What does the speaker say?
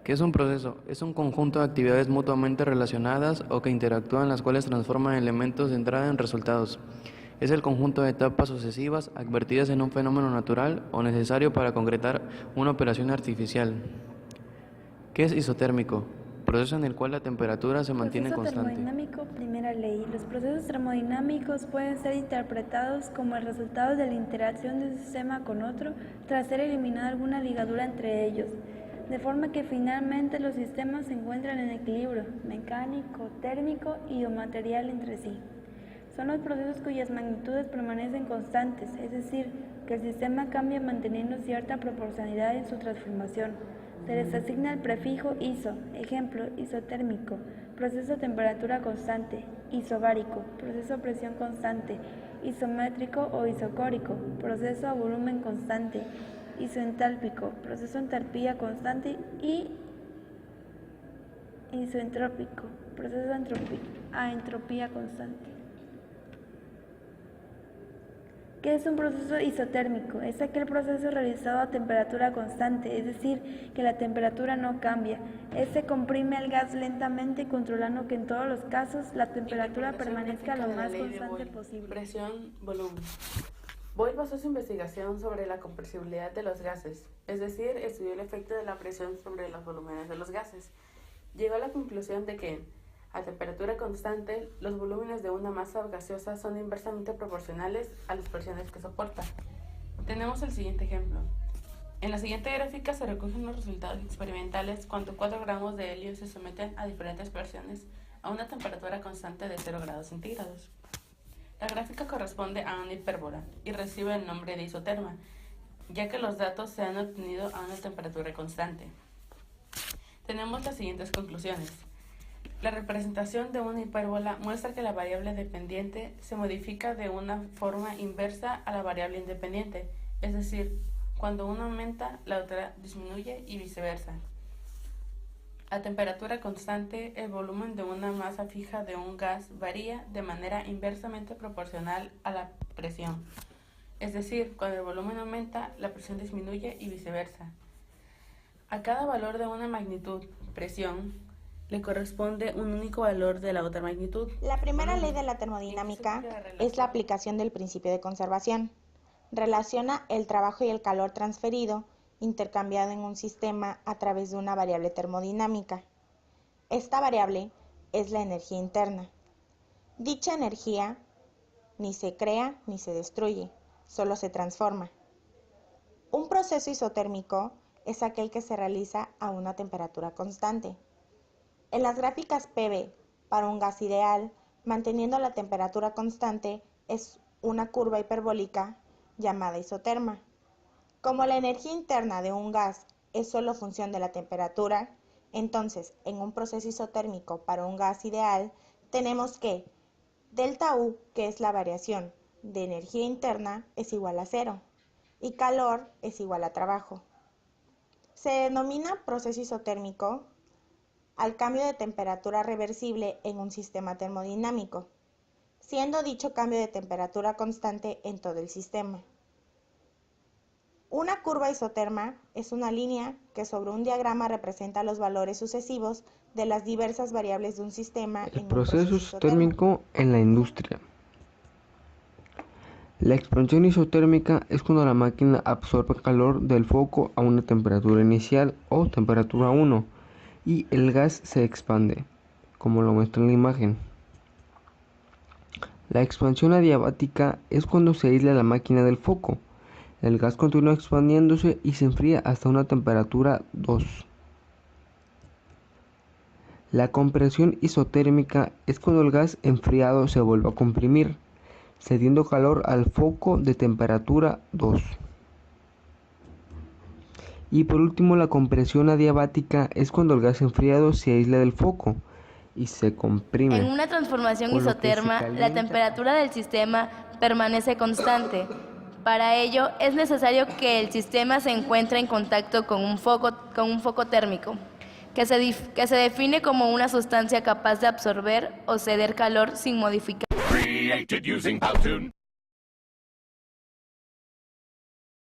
¿Qué es un proceso? Es un conjunto de actividades mutuamente relacionadas o que interactúan, las cuales transforman elementos de entrada en resultados. Es el conjunto de etapas sucesivas advertidas en un fenómeno natural o necesario para concretar una operación artificial. ¿Qué es isotérmico? Proceso en el cual la temperatura se mantiene constante. Termodinámico, primera ley. Los procesos termodinámicos pueden ser interpretados como el resultado de la interacción de un sistema con otro tras ser eliminada alguna ligadura entre ellos, de forma que finalmente los sistemas se encuentran en equilibrio mecánico, térmico y o material entre sí. Son los procesos cuyas magnitudes permanecen constantes, es decir, que el sistema cambia manteniendo cierta proporcionalidad en su transformación. Se les asigna el prefijo iso, ejemplo, isotérmico, proceso a temperatura constante, isobárico, proceso a presión constante, isométrico o isocórico, proceso a volumen constante, isoentálpico, proceso a entalpía constante y isoentrópico, proceso a entropía constante. ¿Qué es un proceso isotérmico? Es aquel proceso realizado a temperatura constante, es decir, que la temperatura no cambia. Se comprime el gas lentamente, controlando que en todos los casos la temperatura permanezca lo más constante posible. Presión, volumen. Boyle basó su investigación sobre la compresibilidad de los gases, es decir, estudió el efecto de la presión sobre los volúmenes de los gases. Llegó a la conclusión de que, a temperatura constante, los volúmenes de una masa gaseosa son inversamente proporcionales a las presiones que soporta. Tenemos el siguiente ejemplo. En la siguiente gráfica se recogen los resultados experimentales cuando 4 gramos de helio se someten a diferentes presiones a una temperatura constante de 0 grados centígrados. La gráfica corresponde a una hipérbola y recibe el nombre de isoterma, ya que los datos se han obtenido a una temperatura constante. Tenemos las siguientes conclusiones. La representación de una hipérbola muestra que la variable dependiente se modifica de una forma inversa a la variable independiente, es decir, cuando una aumenta, la otra disminuye y viceversa. A temperatura constante, el volumen de una masa fija de un gas varía de manera inversamente proporcional a la presión, es decir, cuando el volumen aumenta, la presión disminuye y viceversa. A cada valor de una magnitud, presión, le corresponde un único valor de la otra magnitud. La primera ley de la termodinámica es la aplicación del principio de conservación. Relaciona el trabajo y el calor transferido, intercambiado en un sistema a través de una variable termodinámica. Esta variable es la energía interna. Dicha energía ni se crea ni se destruye, solo se transforma. Un proceso isotérmico es aquel que se realiza a una temperatura constante. En las gráficas PV, para un gas ideal, manteniendo la temperatura constante, es una curva hiperbólica llamada isoterma. Como la energía interna de un gas es solo función de la temperatura, entonces, en un proceso isotérmico para un gas ideal, tenemos que delta U, que es la variación de energía interna, es igual a 0, y calor es igual a trabajo. Se denomina proceso isotérmico al cambio de temperatura reversible en un sistema termodinámico, siendo dicho cambio de temperatura constante en todo el sistema. Una curva isoterma es una línea que sobre un diagrama representa los valores sucesivos de las diversas variables de un sistema. El proceso isotérmico en la industria. La expansión isotérmica es cuando la máquina absorbe calor del foco a una temperatura inicial o temperatura 1 y el gas se expande, como lo muestra en la imagen. La expansión adiabática es cuando se aísla la máquina del foco. El gas continúa expandiéndose y se enfría hasta una temperatura 2. La compresión isotérmica es cuando el gas enfriado se vuelve a comprimir, cediendo calor al foco de temperatura 2. Y por último, la compresión adiabática es cuando el gas enfriado se aísla del foco y se comprime. En una transformación isoterma, la temperatura del sistema permanece constante. Para ello, es necesario que el sistema se encuentre en contacto con un foco térmico, que se define como una sustancia capaz de absorber o ceder calor sin modificar.